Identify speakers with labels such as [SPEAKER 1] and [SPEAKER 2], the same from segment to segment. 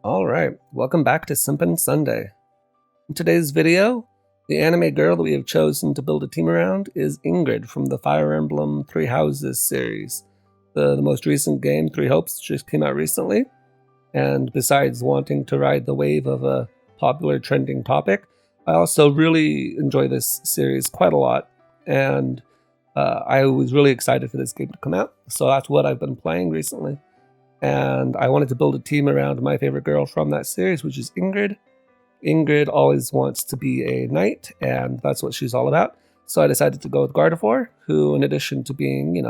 [SPEAKER 1] Alright, welcome back to Simpin Sunday. In today's video, the anime girl that we have chosen to build a team around is Ingrid from the Fire Emblem Three Houses series. The most recent game, Three Hopes, just came out recently, and besides wanting to ride the wave of a popular trending topic, I also really enjoy this series quite a lot, and I was really excited for this game to come out, so that's what I've been playing recently. And I wanted to build a team around my favorite girl from that series, which is Ingrid. Ingrid always wants to be a knight, and that's what she's all about. So I decided to go with Gardevoir, who, in addition to being,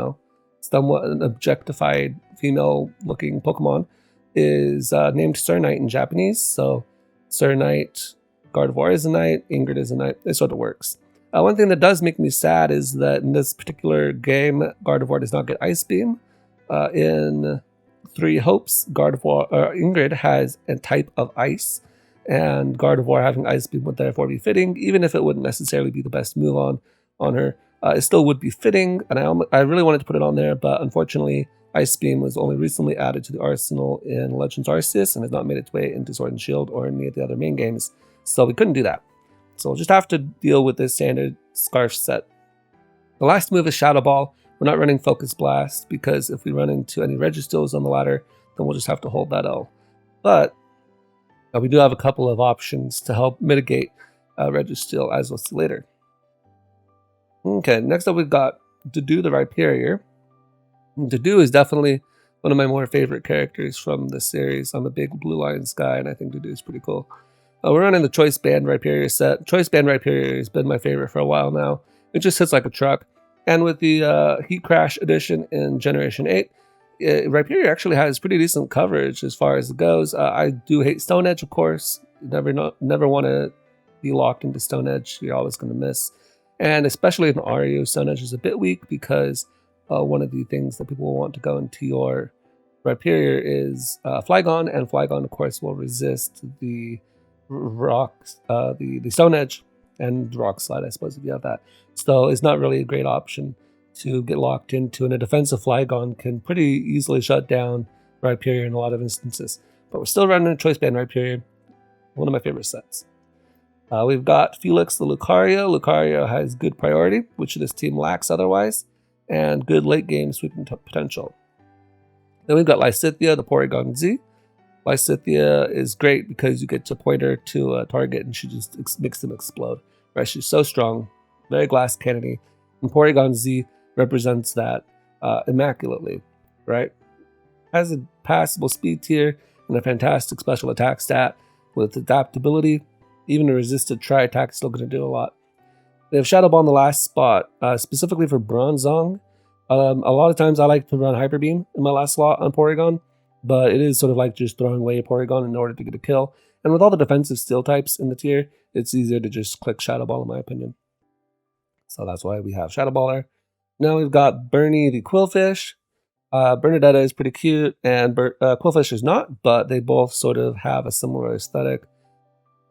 [SPEAKER 1] somewhat an objectified female-looking Pokemon, is named Sir Knight in Japanese. So Sir Knight, Gardevoir is a knight, Ingrid is a knight. It sort of works. One thing that does make me sad is that in this particular game, Gardevoir does not get Ice Beam. In Three Hopes, Ingrid has a type of ice, and Gardevoir having Ice Beam would therefore be fitting, even if it wouldn't necessarily be the best move on her. It still would be fitting, and I really wanted to put it on there, but unfortunately, Ice Beam was only recently added to the arsenal in Legends Arceus and has not made its way into Sword and Shield or any of the other main games, so we couldn't do that. So we'll just have to deal with this standard Scarf set. The last move is Shadow Ball. We're not running Focus Blast, because if we run into any Registills on the ladder, then we'll just have to hold that L. But we do have a couple of options to help mitigate Registill, as we'll see later. Okay, next up we've got Dedue the Rhyperior. Dedue is definitely one of my more favorite characters from the series. I'm a big Blue Lions guy, and I think Dedue is pretty cool. We're running the Choice Band Rhyperior set. Choice Band Rhyperior has been my favorite for a while now. It just hits like a truck. And with the Heat Crash edition in Generation 8, Rhyperior actually has pretty decent coverage as far as it goes. I do hate Stone Edge, of course. Never want to be locked into Stone Edge. You're always going to miss. And especially in Ario, Stone Edge is a bit weak because one of the things that people will want to go into your Rhyperior is Flygon, and Flygon, of course, will resist the rocks, the Stone Edge, and Rock Slide, I suppose, if you have that. So it's not really a great option to get locked into, and a defensive Flygon can pretty easily shut down Rhyperior in a lot of instances. But we're still running a Choice Band Rhyperior, one of my favorite sets. We've got Felix the Lucario. Lucario has good priority, which this team lacks otherwise, and good late game sweeping potential. Then we've got Lysithea, the Porygon Z. Lysithea is great because you get to point her to a target and she just makes them explode. Right? She's so strong, very glass cannony, and Porygon Z represents that immaculately. Right? Has a passable speed tier and a fantastic special attack stat with adaptability. Even a resisted tri-attack is still going to do a lot. They have Shadow Ball in the last spot, specifically for Bronzong. A lot of times I like to run Hyper Beam in my last slot on Porygon, but it is sort of like just throwing away a Porygon in order to get a kill. And with all the defensive steel types in the tier, it's easier to just click Shadow Ball, in my opinion. So that's why we have Shadow Ball there. Now we've got Bernie the Quillfish. Bernadetta is pretty cute, and Quillfish is not, but they both sort of have a similar aesthetic.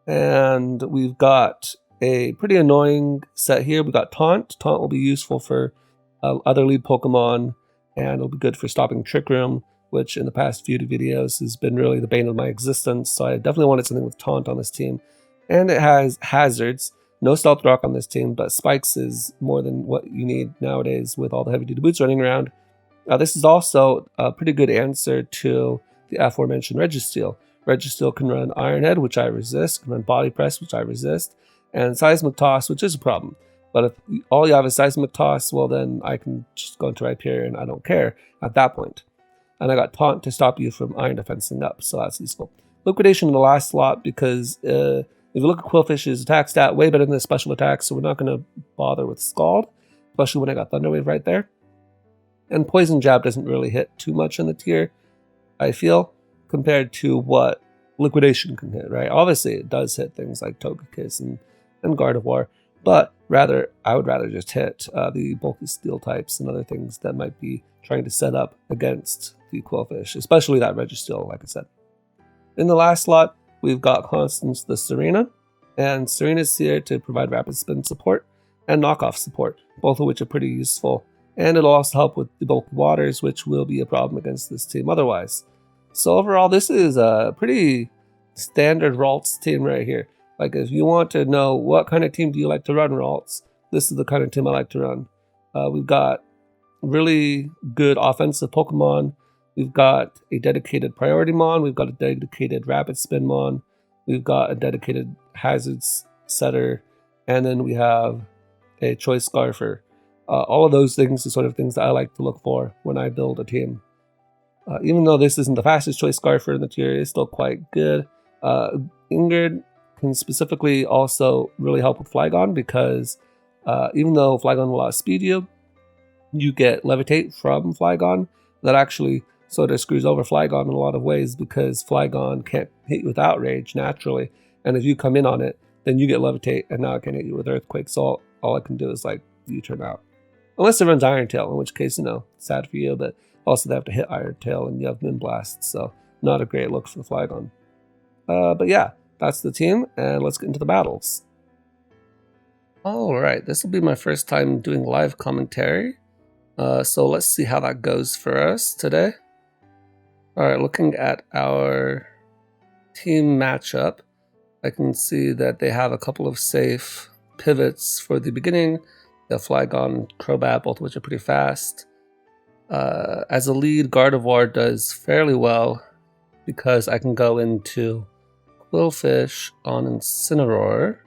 [SPEAKER 1] And we've got a pretty annoying set here. We've got Taunt. Taunt will be useful for other lead Pokemon, and it'll be good for stopping Trick Room, which in the past few videos has been really the bane of my existence. So I definitely wanted something with Taunt on this team. And it has Hazards. No Stealth Rock on this team, but Spikes is more than what you need nowadays with all the heavy-duty boots running around. This is also a pretty good answer to the aforementioned Registeel. Registeel can run Iron Head, which I resist, can run Body Press, which I resist, and Seismic Toss, which is a problem. But if all you have is Seismic Toss, well then I can just go into Rhyperior and I don't care at that point. And I got Taunt to stop you from Iron Defensing up, so that's useful. Liquidation in the last slot, because if you look at Quillfish's attack stat, way better than the special attack, so we're not going to bother with Scald, especially when I got Thunder Wave right there. And Poison Jab doesn't really hit too much in the tier, I feel, compared to what Liquidation can hit, right? Obviously, it does hit things like Togekiss and Gardevoir, but I would rather just hit the bulky steel types and other things that might be trying to set up against the Quillfish, especially that Registeel, like I said. In the last slot, we've got Constance the Serena, and Serena's here to provide rapid spin support and knockoff support, both of which are pretty useful. And it'll also help with the bulky waters, which will be a problem against this team otherwise. So overall, this is a pretty standard Ralts team right here. Like if you want to know what kind of team do you like to run, Ralts, this is the kind of team I like to run. We've got really good offensive Pokemon. We've got a dedicated Priority Mon. We've got a dedicated Rapid Spin Mon. We've got a dedicated Hazards Setter. And then we have a Choice Scarfer. All of those things are sort of things that I like to look for when I build a team. Even though this isn't the fastest Choice Scarfer in the tier, it's still quite good. Ingrid can specifically also really help with Flygon because even though Flygon will outspeed you, you get Levitate from Flygon. That actually sort of screws over Flygon in a lot of ways because Flygon can't hit you with Outrage naturally. And if you come in on it, then you get Levitate, and now I can hit you with Earthquake. So all I can do is like U-turn out. Unless it runs Iron Tail, in which case, you know, sad for you, but also they have to hit Iron Tail and you have Moonblast, so not a great look for Flygon. But yeah, that's the team, and let's get into the battles. Alright, this will be my first time doing live commentary. So let's see how that goes for us today. Alright, looking at our team matchup, I can see that they have a couple of safe pivots for the beginning. They have Flygon and Crobat, both of which are pretty fast. As a lead, Gardevoir does fairly well because I can go into Quillfish on Incineroar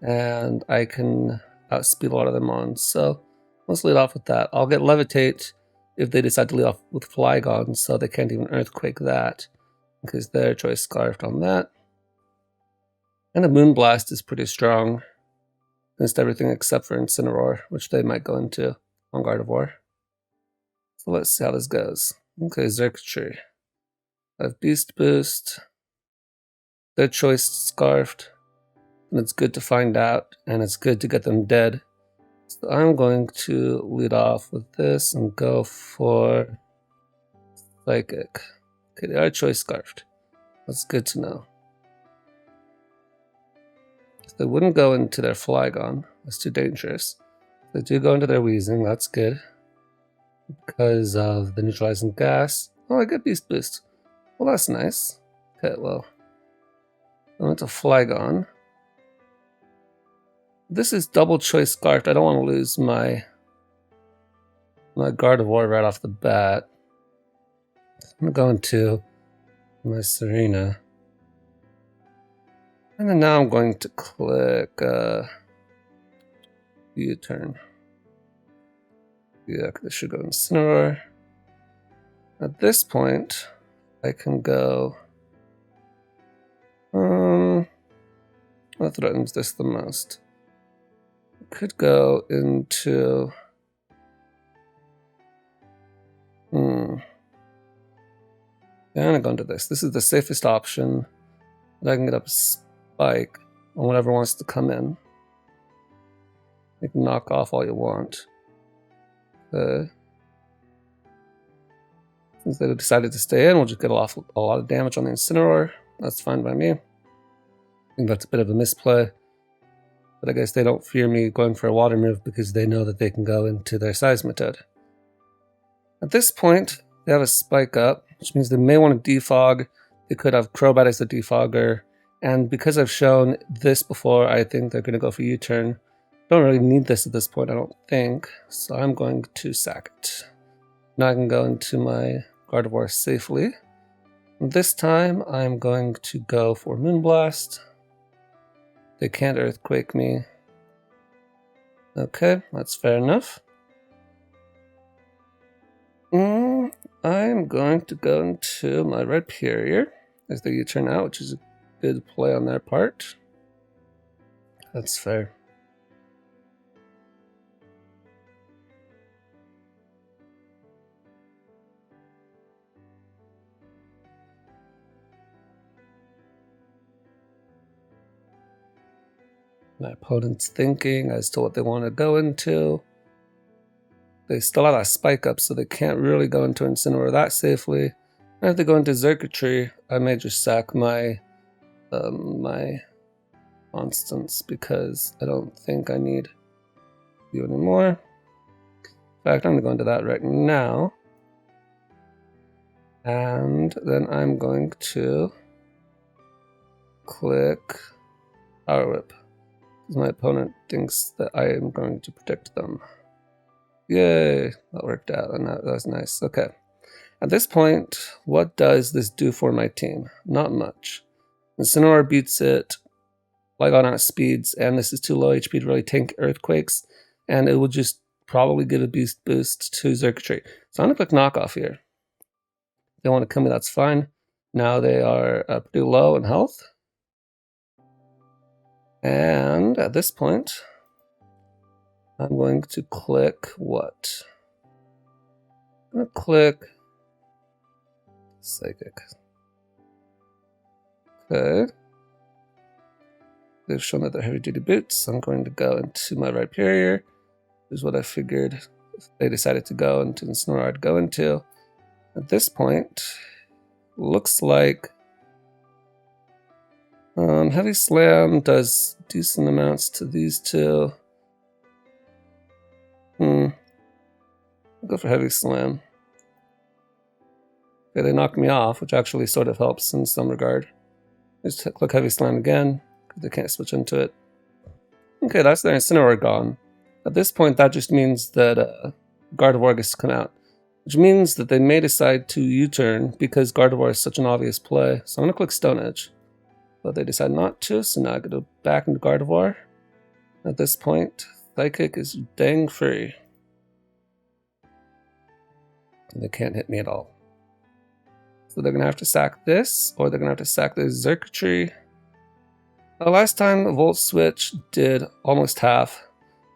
[SPEAKER 1] and I can outspeed a lot of them on. So let's lead off with that. I'll get Levitate if they decide to lead off with Flygon, so they can't even Earthquake that because their Choice Scarfed on that. And a Moonblast is pretty strong against everything except for Incineroar, which they might go into on Gardevoir. So let's see how this goes. Okay, Xurkitree. I have Beast Boost. Their Choice Scarfed. And it's good to find out, and it's good to get them dead. So I'm going to lead off with this and go for Psychic. Okay, they are Choice Scarfed. That's good to know. So they wouldn't go into their Flygon. That's too dangerous. They do go into their Weezing. That's good. Because of the neutralizing gas. Oh, I get Beast Boost. Well, that's nice. Okay, well. I went to Flygon. This is double Choice Scarfed. I don't want to lose my Gardevoir right off the bat. I'm going to my Serena. And then now I'm going to click U-turn. Yeah, this should go Incineroar. At this point, I can go... what threatens this the most? I could go into... Yeah, I'm gonna go into this. This is the safest option. That I can get up a Spike on whatever wants to come in. You can knock off all you want. Since they decided to stay in, we'll just get a lot of damage on the Incineroar. That's fine by me. I think that's a bit of a misplay. But I guess they don't fear me going for a water move because they know that they can go into their Seismitoad. At this point, they have a Spike up, which means they may want to defog. They could have Crobat as the defogger. And because I've shown this before, I think they're going to go for U-turn. Don't really need this at this point, I don't think. So I'm going to sack it. Now I can go into my Gardevoir safely. This time I'm going to go for Moonblast. They can't Earthquake me. Okay, that's fair enough. I'm going to go into my Rhyperior as the U-turn out, which is a good play on their part. That's fair. My opponent's thinking as to what they want to go into. They still have that Spike up, so they can't really go into Incineroar that safely. And if they go into Xurkitree, I may just sack my my Constance because I don't think I need you anymore. In fact, I'm going to go into that right now. And then I'm going to click Power Whip. Because my opponent thinks that I am going to protect them. Yay, that worked out, and that was nice. Okay. At this point, what does this do for my team? Not much. Incineroar beats it, Flygon out speeds, and this is too low HP to really tank Earthquakes, and it will just probably give a beast boost to Xurkitree. So I'm going to click Knockoff here. If they want to kill me, that's fine. Now they are pretty low in health. And at this point, I'm going to click what? I'm going to click Psychic. Okay. They've shown that they're heavy duty boots. I'm going to go into my Rhyperior. This is what I figured if they decided to go into the Incineroar, I'd go into. At this point, looks like Heavy Slam does decent amounts to these two. I'll go for Heavy Slam. Okay, they knocked me off, which actually sort of helps in some regard. Just click Heavy Slam again, because they can't switch into it. Okay, that's their Incineroar gone. At this point, that just means that Gardevoir gets to come out, which means that they may decide to U-turn because Gardevoir is such an obvious play. So I'm going to click Stone Edge. But they decide not to, so now I go back into Gardevoir. At this point, Psychic is dang free. And they can't hit me at all. So they're going to have to sack this, or they're going to have to sack the Xurkitree. Last time, Volt Switch did almost half,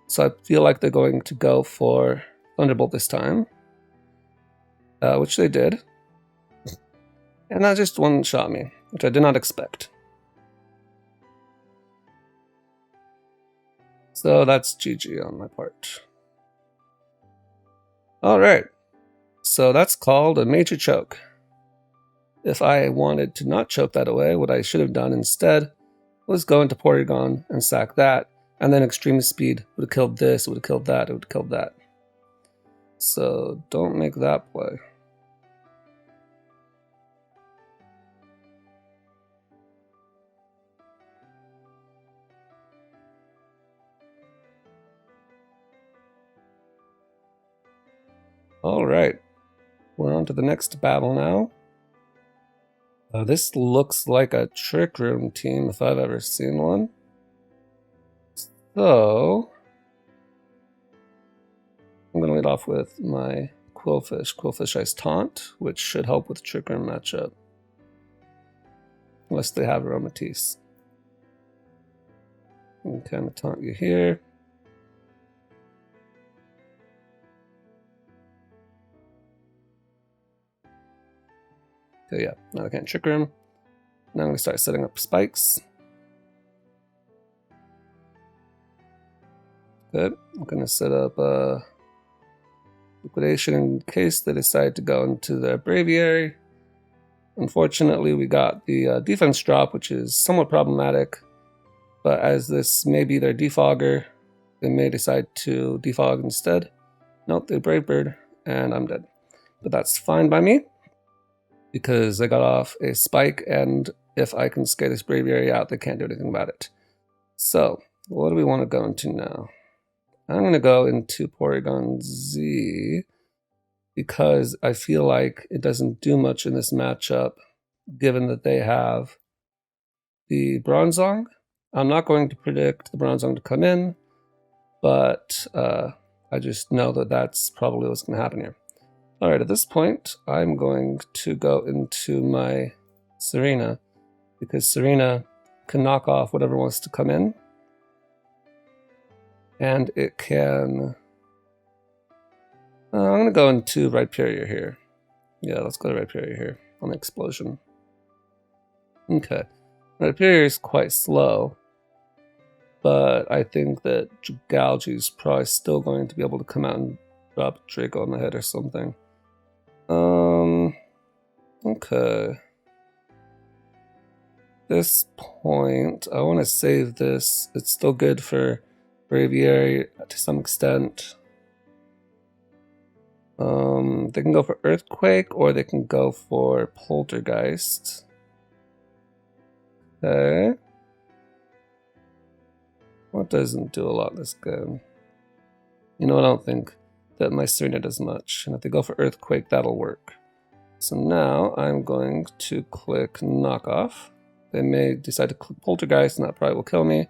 [SPEAKER 1] so I feel like they're going to go for Thunderbolt this time. Which they did. And that just one-shot me, which I did not expect. So that's GG on my part. Alright, so that's called a major choke. If I wanted to not choke that away, what I should have done instead was go into Porygon and sack that, and then Extreme Speed would have killed this, it would have killed that, it would have killed that. So don't make that play. Alright, we're on to the next battle now. This looks like a Trick Room team if I've ever seen one. So I'm going to lead off with my Quillfish. Quillfish has Taunt, which should help with Trick Room matchup. Unless they have Aromatisse. Okay, I'm going to taunt you here. Okay, yeah, now I can't Trick Room. Now I'm going to start setting up spikes. Good. I'm going to set up Liquidation in case they decide to go into their Braviary. Unfortunately, we got the defense drop, which is somewhat problematic. But as this may be their Defogger, they may decide to defog instead. Nope, they Brave Bird, and I'm dead. But that's fine by me, because I got off a spike, and if I can scare this Braviary out, they can't do anything about it. So, what do we want to go into now? I'm going to go into Porygon Z, because I feel like it doesn't do much in this matchup, given that they have the Bronzong. I'm not going to predict the Bronzong to come in, but I just know that that's probably what's going to happen here. Alright, at this point, I'm going to go into my Serena, because Serena can knock off whatever wants to come in. And it can... I'm going to go into Rhyperior here. Yeah, let's go to Rhyperior here on the Explosion. Okay. Rhyperior is quite slow, but I think that Galgi is probably still going to be able to come out and drop Draco on the head or something. Okay. This point, I want to save this. It's still good for Braviary to some extent. They can go for Earthquake, or they can go for Poltergeist. Okay. What doesn't do a lot this game? You know, I don't think that my Serena does much. And if they go for Earthquake, that'll work. So now I'm going to click Knock Off. They may decide to click Poltergeist, and that probably will kill me.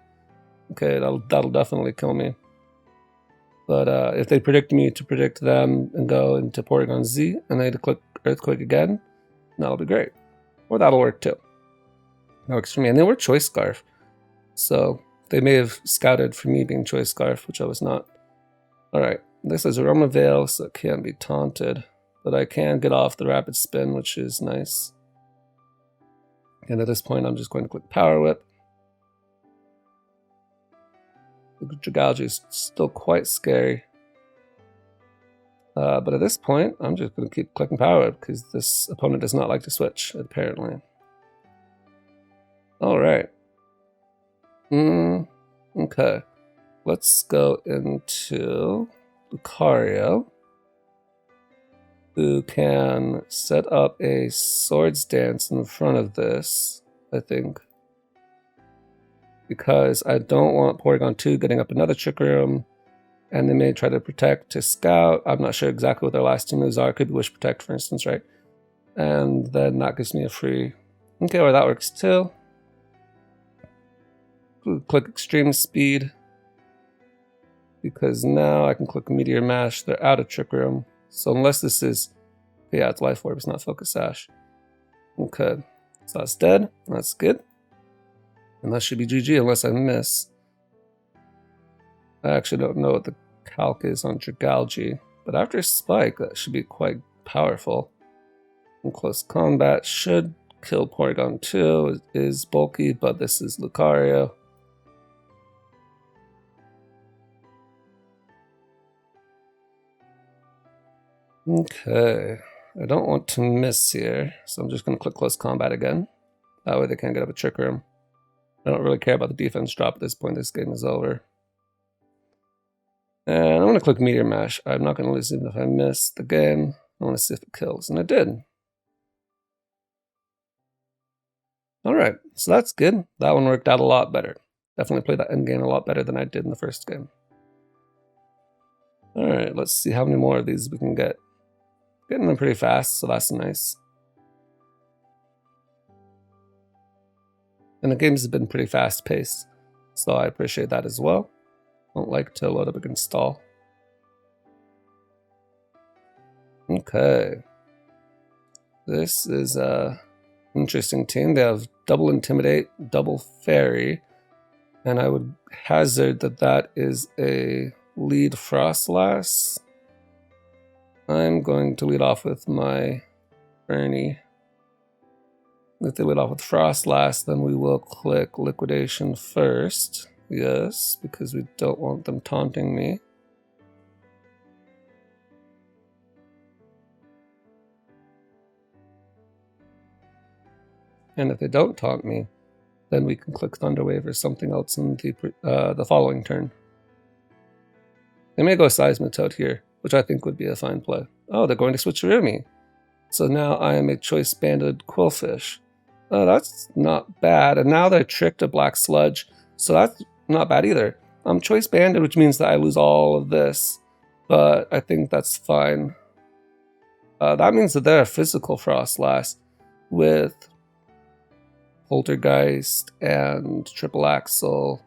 [SPEAKER 1] Okay, that'll definitely kill me. But if they predict me to predict them and go into Porygon Z, and they click Earthquake again, that'll be great. Or that'll work too. That works for me. And they were Choice Scarf. So they may have scouted for me being Choice Scarf, which I was not. Alright, this is Aroma Veil, so it can't be taunted. But I can get off the Rapid Spin, which is nice. And at this point, I'm just going to click Power Whip. The Galatea is still quite scary. But at this point, I'm just going to keep clicking Power Whip because this opponent does not like to switch, apparently. Alright. Okay. Let's go into Lucario, who can set up a Swords Dance in front of this, I think. Because I don't want Porygon 2 getting up another Trick Room, and they may try to Protect to Scout. I'm not sure exactly what their last two moves are. Could be Wish Protect, for instance, right? And then that gives me a free... Okay, well, that works too. Click Extreme Speed, because now I can click Meteor Mash. They're out of Trick Room. So unless this is... Yeah, it's Life Orb, it's not Focus Sash. Okay, so that's dead. That's good. And that should be GG unless I miss. I actually don't know what the calc is on Dragalge, but after Spike, that should be quite powerful. In close combat, should kill Porygon 2. It is bulky, but this is Lucario. Okay, I don't want to miss here, so I'm just going to click Close Combat again. That way they can't get up a Trick Room. I don't really care about the defense drop at this point. This game is over. And I'm going to click Meteor Mash. I'm not going to lose even if I miss the game. I want to see if it kills, and it did. Alright, so that's good. That one worked out a lot better. Definitely played that endgame a lot better than I did in the first game. Alright, let's see how many more of these we can get. Getting them pretty fast, so that's nice. And the games have been pretty fast paced, so I appreciate that as well. Don't like to load up against stall. Okay. This is a interesting team. They have double Intimidate, double Fairy, and I would hazard that that is a lead Frostlass. I'm going to lead off with my Ernie. If they lead off with Frostlass, then we will click Liquidation first. Yes, because we don't want them taunting me. And if they don't taunt me, then we can click Thunder Wave or something else in the following turn. They may go Seismitoad here, which I think would be a fine play. Oh, they're going to switcheroo me. So now I am a Choice Banded Quillfish. Oh, that's not bad. And now they're tricked to Black Sludge, so that's not bad either. I'm Choice Banded, which means that I lose all of this, but I think that's fine. That means that they're a physical Frostlass with Poltergeist and Triple Axle.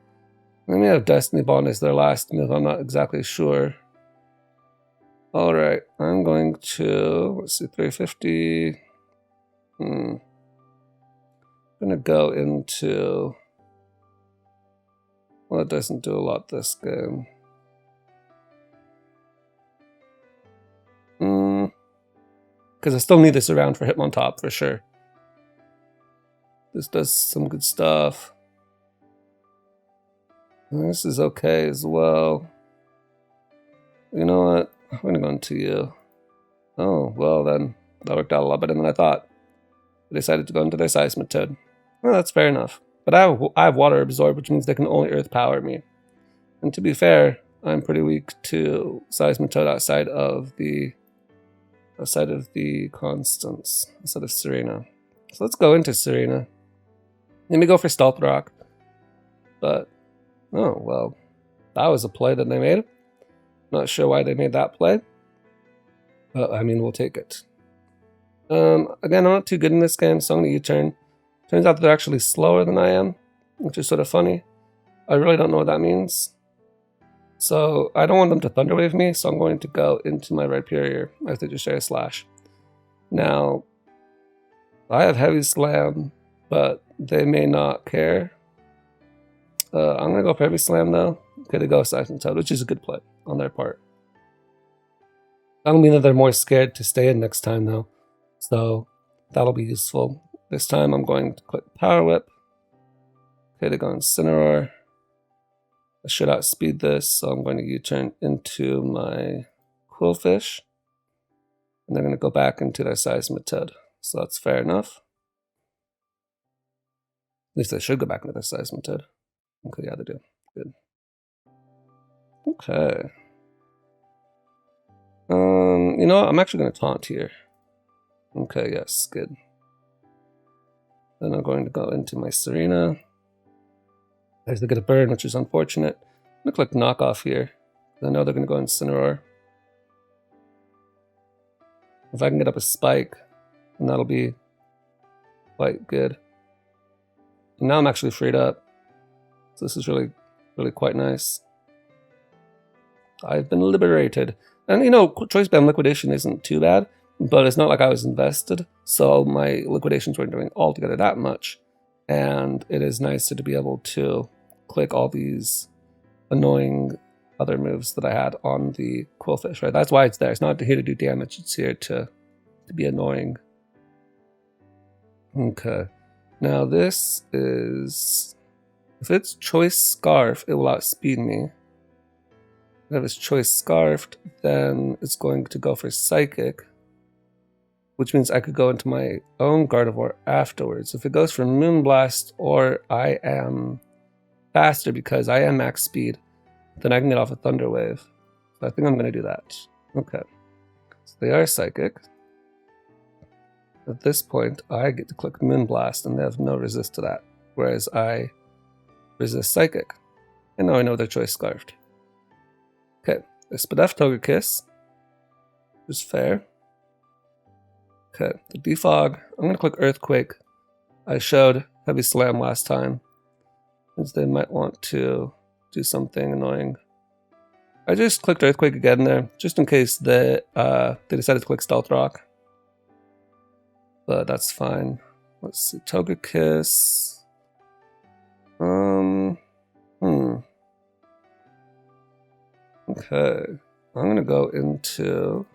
[SPEAKER 1] They may have Destiny Bond as their last move, I'm not exactly sure. Alright, I'm going to, let's see, 350. I'm going to go into, well, it doesn't do a lot this game. Because I still need this around for Hitmontop for sure. This does some good stuff. This is okay as well. You know what? I'm going to go into you. Oh, well then, that worked out a lot better than I thought. I decided to go into their Seismitoad. Well, that's fair enough. But I have Water Absorb, which means they can only Earth Power me. And to be fair, I'm pretty weak to Seismitoad outside of the Constance, outside of Serena. So let's go into Serena. Let me go for Stealth Rock. But, oh, well, that was a play that they made. Not sure why they made that play. But, I mean, we'll take it. Again, I'm not too good in this game, so I'm going to U-turn. Turns out that they're actually slower than I am, which is sort of funny. I really don't know what that means. So I don't want them to Thunderwave me, so I'm going to go into my Rhyperior as they just share a Slash. Now, I have Heavy Slam, but they may not care. I'm going to go for Heavy Slam though. Okay, they go Seismic Toad, which is a good play on their part. That'll mean that they're more scared to stay in next time though. So that'll be useful. This time I'm going to click Power Whip. Okay, they go Incineroar. I should outspeed this, so I'm going to U-turn into my Quillfish. And they're going to go back into their Seismitoad. So that's fair enough. At least they should go back into their Seismitoad. Okay, yeah, they do. Good. Okay. You know what? I'm actually going to taunt here. Okay, yes, good. Then I'm going to go into my Serena. They get a burn, which is unfortunate. Look like knockoff here. I know they're going to go Incineroar. If I can get up a Spike, then that'll be quite good. And now I'm actually freed up. So this is really, really quite nice. I've been liberated. And you know, Choice Band Liquidation isn't too bad, but it's not like I was invested. So my liquidations weren't doing altogether that much. And it is nicer to be able to click all these annoying other moves that I had on the Quillfish, right? That's why it's there. It's not here to do damage. It's here to be annoying. Okay. Now this is... If it's Choice Scarf, it will outspeed me. If it's Choice Scarfed, then it's going to go for Psychic, which means I could go into my own Gardevoir afterwards. If it goes for Moonblast or I am faster because I am max speed, then I can get off a Thunder Wave. So I think I'm going to do that. Okay. So they are Psychic. At this point, I get to click Moonblast and they have no resist to that. Whereas I resist Psychic. And now I know they're Choice Scarfed. Okay. They Spadef Togekiss, which is fair. Okay. The Defog, I'm going to click Earthquake. I showed Heavy Slam last time. Since they might want to do something annoying. I just clicked Earthquake again there, just in case they decided to click Stealth Rock. But that's fine. Let's see, Togekiss. Okay, I'm gonna go into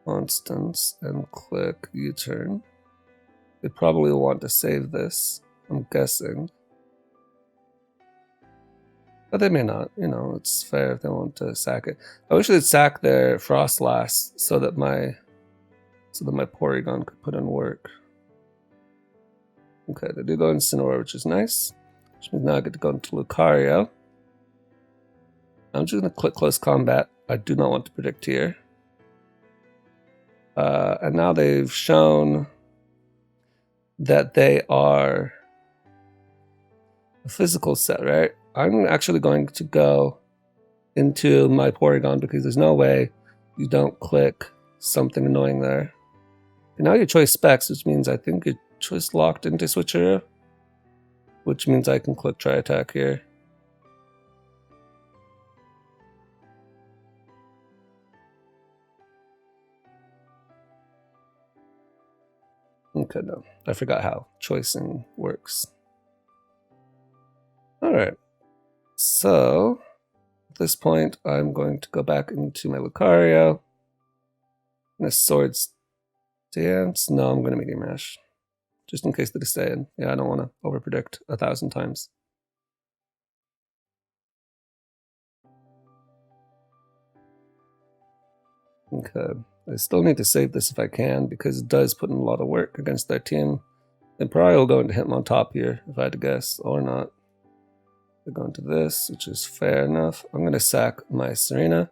[SPEAKER 1] Constance and click U-turn. They probably want to save this, I'm guessing. But they may not, you know, it's fair if they want to sack it. I wish they'd sack their Frostlass so that my Porygon could put in work. Okay, they do go Incineroar, which is nice. Which means now I get to go into Lucario. I'm just going to click Close Combat. I do not want to predict here. And now they've shown that they are a physical set, right? I'm actually going to go into my Porygon because there's no way you don't click something annoying there. And now your Choice Specs, which means I think your Choice locked into Switcheroo, which means I can click Try Attack here. Okay, no, I forgot how choicing works. Alright, so at this point I'm going to go back into my Lucario. And a Swords Dance? No, I'm going to Meteor Mash. Just in case they stay in. Yeah, I don't want to overpredict 1,000 times. Okay, I still need to save this if I can because it does put in a lot of work against their team. They probably will go into Hitmontop here if I had to guess, or not. They go into this, which is fair enough. I'm going to sack my Serena.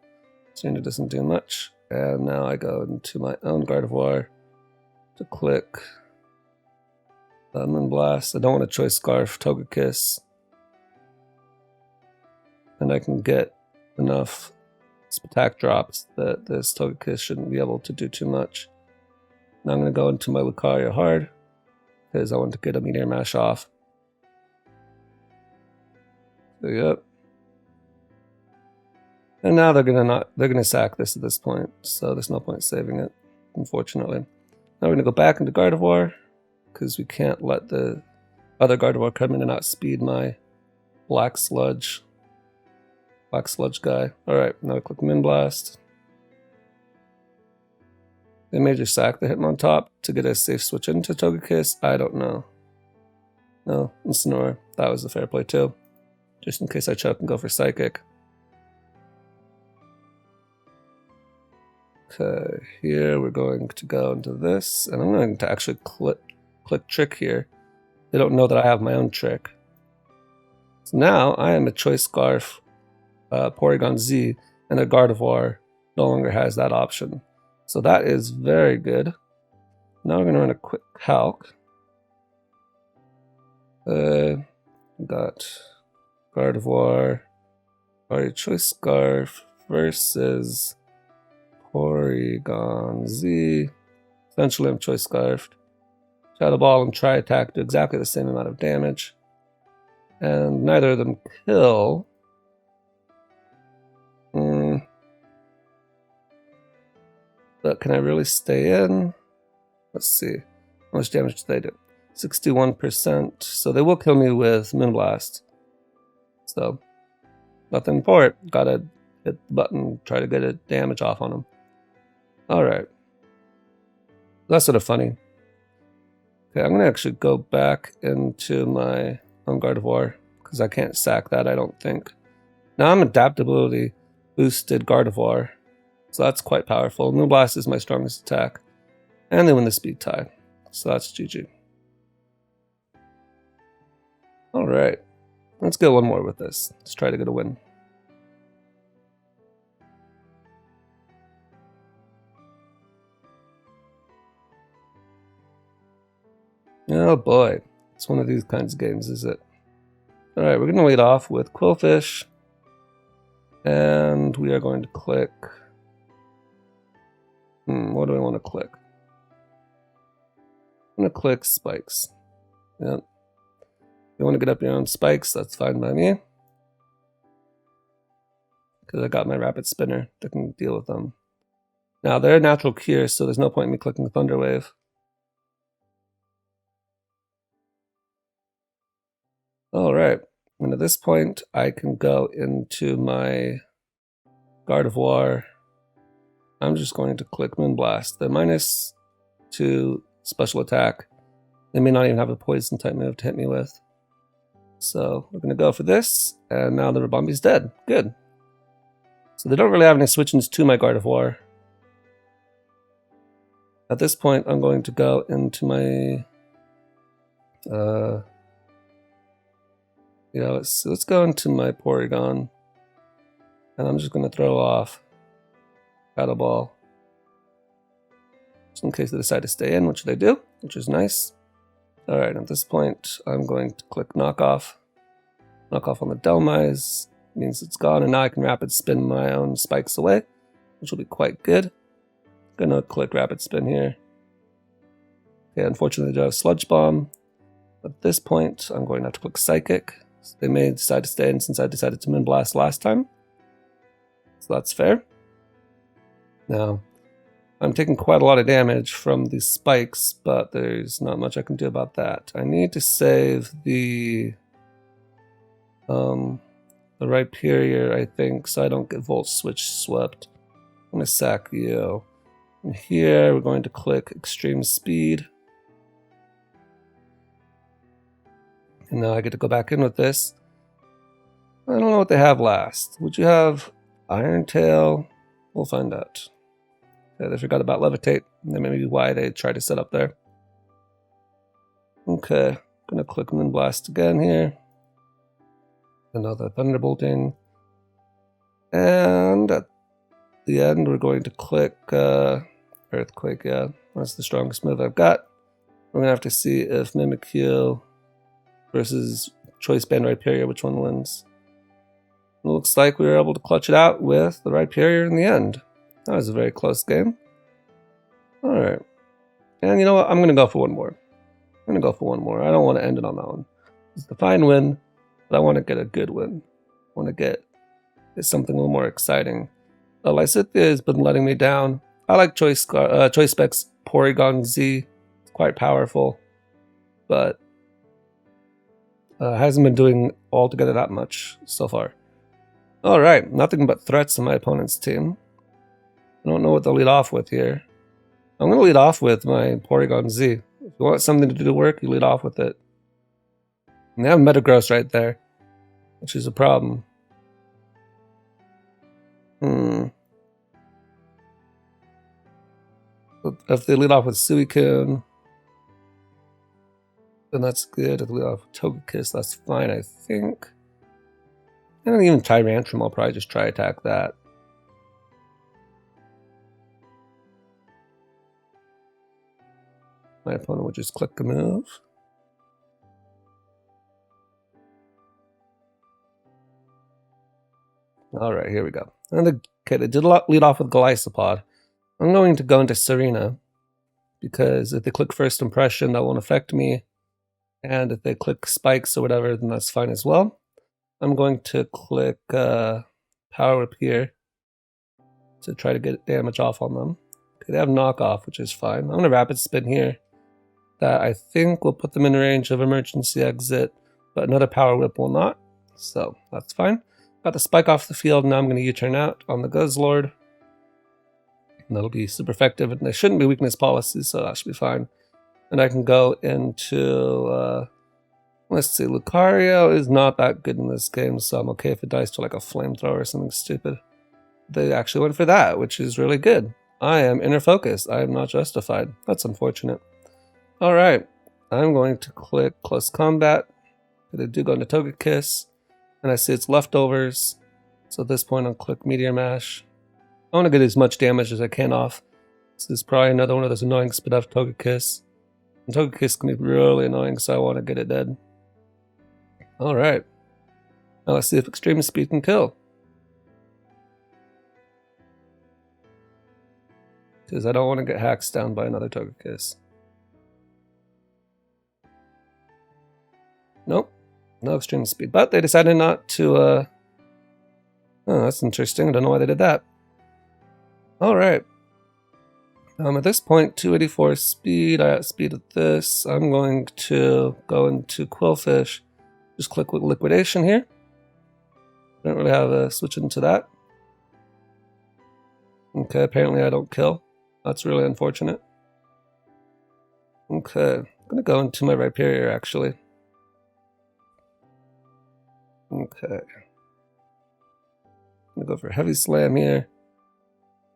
[SPEAKER 1] Serena doesn't do much. And now I go into my own Gardevoir to click Moonblast. I don't want to choice Scarf, Togekiss. And I can get enough attack drops that this Togekiss shouldn't be able to do too much. Now I'm going to go into my Lucario hard because I want to get a Meteor Mash off. So, yep. And now they're gonna sack this at this point, so there's no point saving it, unfortunately. Now we're gonna go back into Gardevoir because we can't let the other Gardevoir come in and outspeed my Black Sludge guy. Alright, now I click Moonblast. They may just sack the Hitmontop to get a safe switch into Togekiss. I don't know. No, Incineroar. That was the fair play too. Just in case I choke and go for Psychic. Okay, here we're going to go into this, and I'm going to actually click Trick here. They don't know that I have my own trick. So now I am a Choice Scarf Porygon Z, and a Gardevoir no longer has that option. So that is very good. Now we're going to run a quick calc. Got Gardevoir, Choice Scarf versus Porygon Z. Essentially, I'm Choice Scarfed. Shadow Ball and Tri Attack do exactly the same amount of damage. And neither of them kill. But can I really stay in? Let's see. How much damage do they do? 61%. So they will kill me with Moonblast. So, nothing for it. Gotta hit the button, try to get a damage off on them. Alright. That's sort of funny. Okay, I'm going to actually go back into my own Gardevoir, because I can't sack that, I don't think. Now I'm adaptability boosted Gardevoir, so that's quite powerful. Moonblast is my strongest attack, and they win the speed tie, so that's GG. Alright, let's go one more with this. Let's try to get a win. Oh boy, it's one of these kinds of games, is it? Alright, we're going to lead off with Quillfish. And we are going to click... what do I want to click? I'm going to click Spikes. Yep. If you want to get up your own spikes, that's fine by me. Because I got my Rapid Spinner that can deal with them. Now, they're natural cure, so there's no point in me clicking Thunder Wave. Alright, and at this point, I can go into my Gardevoir. I'm just going to click Moonblast. They're -2 special attack. They may not even have a poison type move to hit me with. So we're going to go for this, and now the Rabombi's dead. Good. So they don't really have any switch-ins to my Gardevoir. At this point, I'm going to go into my... let's go into my Porygon, and I'm just going to throw off Shadow Ball, just in case they decide to stay in, which they do, which is nice. Alright, at this point, I'm going to click Knock Off on the Dhelmise, means it's gone, and now I can Rapid Spin my own spikes away, which will be quite good. Gonna click Rapid Spin here. Okay, unfortunately, I do have Sludge Bomb. At this point, I'm going to have to click Psychic. So they may decide to stay in since I decided to Moonblast last time. So that's fair. Now, I'm taking quite a lot of damage from these spikes, but there's not much I can do about that. I need to save the Rhyperior, I think, so I don't get Volt Switch swept. I'm going to sack you. And here, we're going to click Extreme Speed. And now I get to go back in with this. I don't know what they have last. Would you have Iron Tail? We'll find out. Okay, they forgot about Levitate. That may be why they tried to set up there. Okay, gonna click Moonblast again here. Another Thunderbolting. And at the end, we're going to click Earthquake. Yeah, that's the strongest move I've got. We're gonna have to see if Mimikyu versus Choice Band Rhyperior, which one wins. It looks like we were able to clutch it out with the Rhyperior in the end. That was a very close game. Alright. And you know what? I'm gonna go for one more. I don't want to end it on that one. It's a fine win, but I want to get a good win. I want to get something a little more exciting. Lysithea has been letting me down. I like Choice Spec's Porygon Z. It's quite powerful, but hasn't been doing altogether that much so far. Alright, nothing but threats in my opponent's team. I don't know what to lead off with here. I'm going to lead off with my Porygon Z. If you want something to do work, you lead off with it. And they have Metagross right there, which is a problem. If they lead off with Suicune, then that's good. If they lead off with Togekiss, that's fine, I think. And even Tyrantrum, I'll probably just try attack that. My opponent would just click a move. Alright, here we go. And okay, they did lead off with Golisopod. I'm going to go into Serena, because if they click First Impression, that won't affect me. And if they click Spikes or whatever, then that's fine as well. I'm going to click Power Up here to try to get damage off on them. Okay, they have Knockoff, which is fine. I'm going to Rapid Spin here. That I think will put them in range of Emergency Exit, but another Power Whip will not. So that's fine. Got the Spike off the field, now I'm going to U-turn out on the Guzzlord. And that'll be super effective, and there shouldn't be weakness policies, so that should be fine. And I can go into, let's see, Lucario is not that good in this game, so I'm okay if it dies to like a Flamethrower or something stupid. They actually went for that, which is really good. I am inner focused. I am not justified. That's unfortunate. Alright, I'm going to click Close Combat. They do go into Togekiss, and I see its leftovers. So at this point, I'll click Meteor Mash. I want to get as much damage as I can off. This is probably another one of those annoying spit off Togekiss. And Togekiss can be really annoying, so I want to get it dead. Alright. Now let's see if Extreme Speed can kill. Because I don't want to get hacked down by another Togekiss. Nope, no Extreme Speed. But they decided not to, oh, that's interesting. I don't know why they did that. Alright. At this point, 284 speed. I outspeeded this. I'm going to go into Quillfish. Just click Liquidation here. Don't really have a switch into that. Okay, apparently I don't kill. That's really unfortunate. Okay, I'm going to go into my Rhyperior actually. Okay. I'm going to go for Heavy Slam here.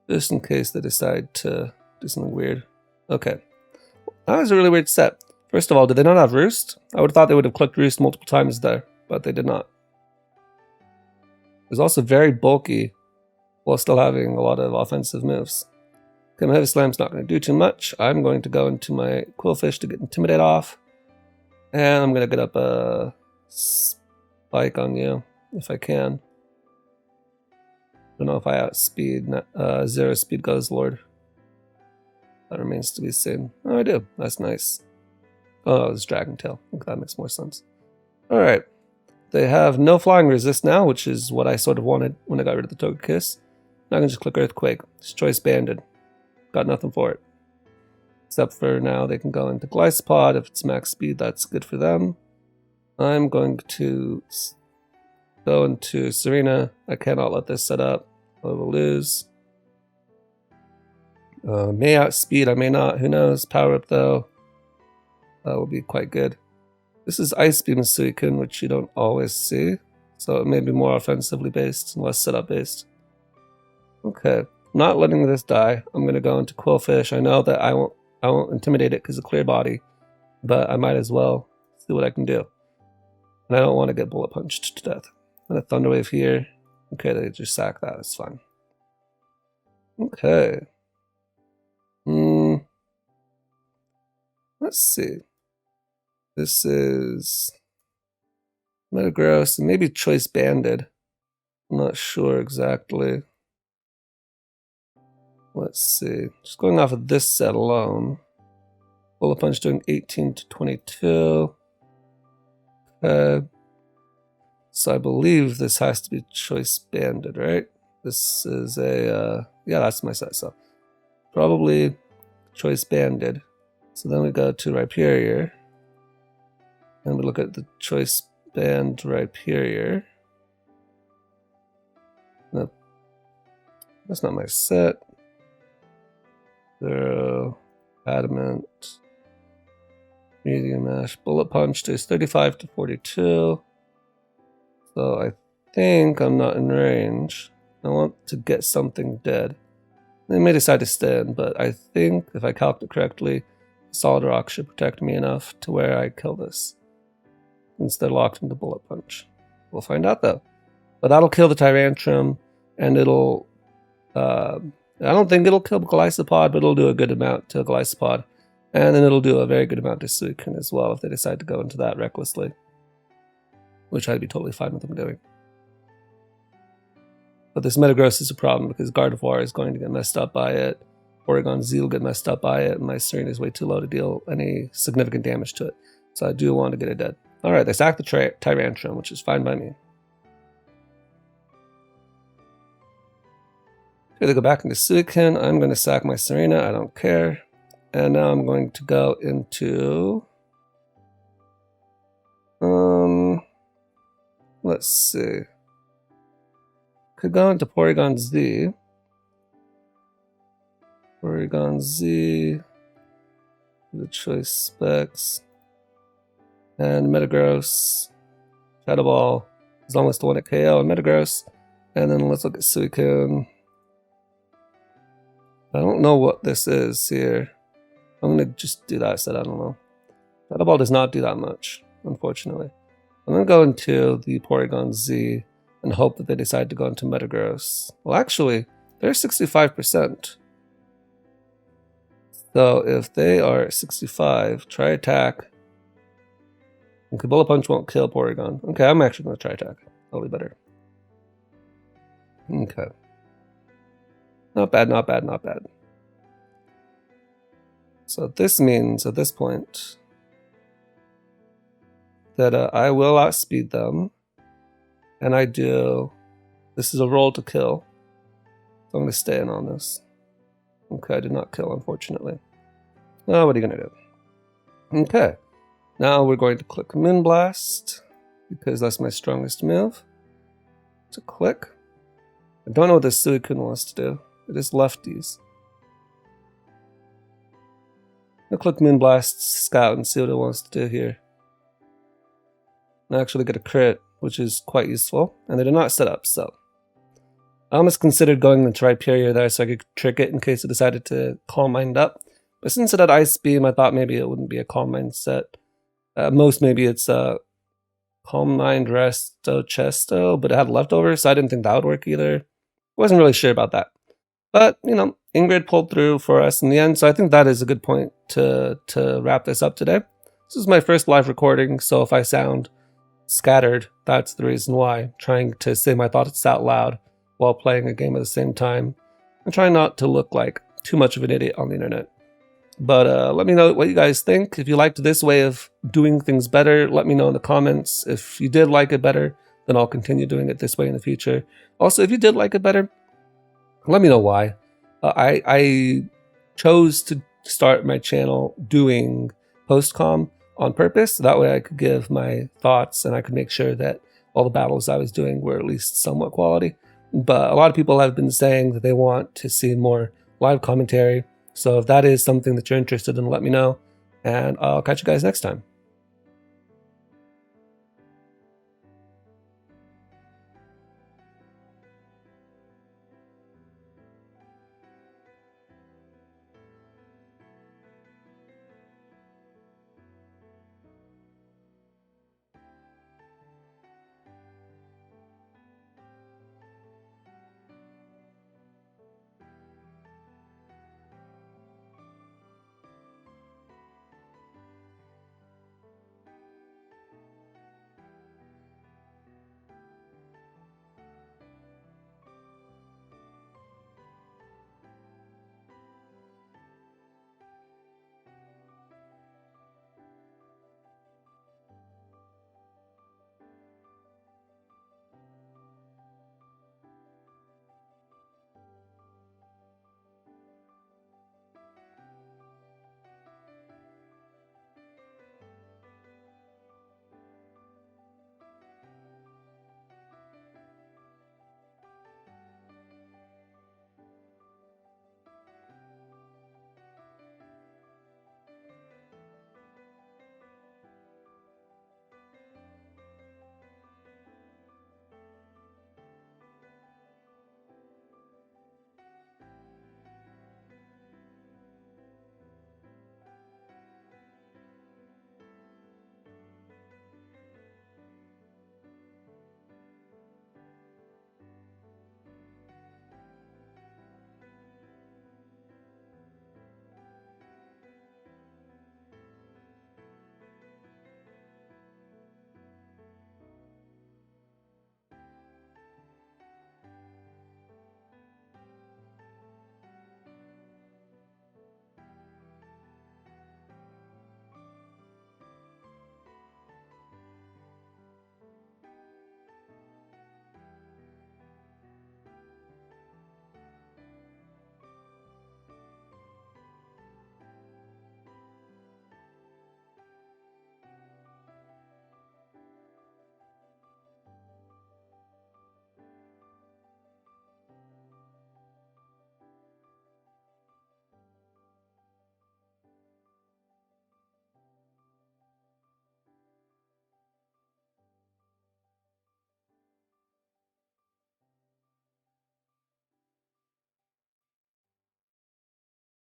[SPEAKER 1] Just in case they decide to do something weird. Okay. That was a really weird set. First of all, did they not have Roost? I would have thought they would have clicked Roost multiple times there, but they did not. It was also very bulky while still having a lot of offensive moves. Okay, my Heavy Slam's not going to do too much. I'm going to go into my Quillfish to get Intimidate off. And I'm going to get up a Spike on you, if I can. I don't know if I outspeed Zero Speed Guzzlord. That remains to be seen. Oh, I do. That's nice. Oh, it's Dragon Tail. I think that makes more sense. Alright. They have no Flying Resist now, which is what I sort of wanted when I got rid of the Togekiss. Now I can just click Earthquake. It's Choice Banded. Got nothing for it. Except for now they can go into Gliscod. If it's max speed, that's good for them. I'm going to go into Serena. I cannot let this set up. I will lose. May outspeed, I may not. Who knows? Power Up though. That will be quite good. This is Ice Beam Suicune, which you don't always see. So it may be more offensively based and less setup based. Okay. Not letting this die. I'm going to go into Quillfish. I know that I won't intimidate it because of Clear Body. But I might as well see what I can do. And I don't want to get bullet punched to death. I'm going to Thunder Wave here. Okay, they just sack that. It's fine. Okay. Let's see. This is Metagross and maybe Choice Banded. I'm not sure exactly. Let's see. Just going off of this set alone. Bullet Punch doing 18 to 22. Okay. So I believe this has to be Choice Banded, right? This is a, yeah, that's my set. So probably Choice Banded. So then we go to Rhyperior. And we look at the Choice Band Rhyperior. No, that's not my set. 0, Adamant, Medium Ash, Bullet Punch does 35 to 42. So I think I'm not in range. I want to get something dead. They may decide to stand, but I think if I calculate correctly, Solid Rock should protect me enough to where I kill this. Since they're locked into Bullet Punch. We'll find out though. But that'll kill the Tyrantrum, and it'll I don't think it'll kill Golisopod, but it'll do a good amount to Golisopod. And then it'll do a very good amount to Suicune as well if they decide to go into that recklessly. Which I'd be totally fine with them doing. But this Metagross is a problem because Gardevoir is going to get messed up by it. Porygon Z will get messed up by it, and my Serena is way too low to deal any significant damage to it. So I do want to get it dead. Alright, they sack the Tyrantrum, which is fine by me. Okay, they go back into Suicune. I'm going to sack my Serena. I don't care. And now I'm going to go into... let's see. Could go into Porygon Z. Porygon Z. The choice specs. And Metagross. Shadow Ball. Is almost the one at KO and Metagross. And then let's look at Suicune. I don't know what this is here. I'm going to just do that instead. I don't know. Shadow Ball does not do that much, unfortunately. I'm going to go into the Porygon Z and hope that they decide to go into Metagross. Well, actually, they're 65%. So if they are 65, try attack. Okay, Bullet Punch won't kill Porygon. Okay, I'm actually going to try attack. That'll be better. Okay. Not bad, not bad, not bad. So this means at this point that I will outspeed them. And I do. This is a roll to kill. So I'm going to stay in on this. Okay, I did not kill, unfortunately. Oh, what are you going to do? Okay. Now we're going to click Moonblast, because that's my strongest move. To click. I don't know what this Suicune wants to do. It is lefties. I'll click Moonblast Scout and see what it wants to do here. I actually get a crit, which is quite useful, and they did not set up, so. I almost considered going into Rhyperior there so I could trick it in case it decided to Calm Mind up. But since it had Ice Beam, I thought maybe it wouldn't be a Calm Mind set. Most maybe it's a Calm Mind Resto Chesto, but it had leftovers, so I didn't think that would work either. Wasn't really sure about that. But, you know, Ingrid pulled through for us in the end, so I think that is a good point to wrap this up today. This is my first live recording, so if I sound scattered, that's the reason why. I'm trying to say my thoughts out loud while playing a game at the same time. I'm trying not to look like too much of an idiot on the internet. But let me know what you guys think. If you liked this way of doing things better, let me know in the comments. If you did like it better, then I'll continue doing it this way in the future. Also, if you did like it better, let me know why. I chose to start my channel doing post-com on purpose. That way I could give my thoughts and I could make sure that all the battles I was doing were at least somewhat quality. But a lot of people have been saying that they want to see more live commentary. So if that is something that you're interested in, let me know. And I'll catch you guys next time.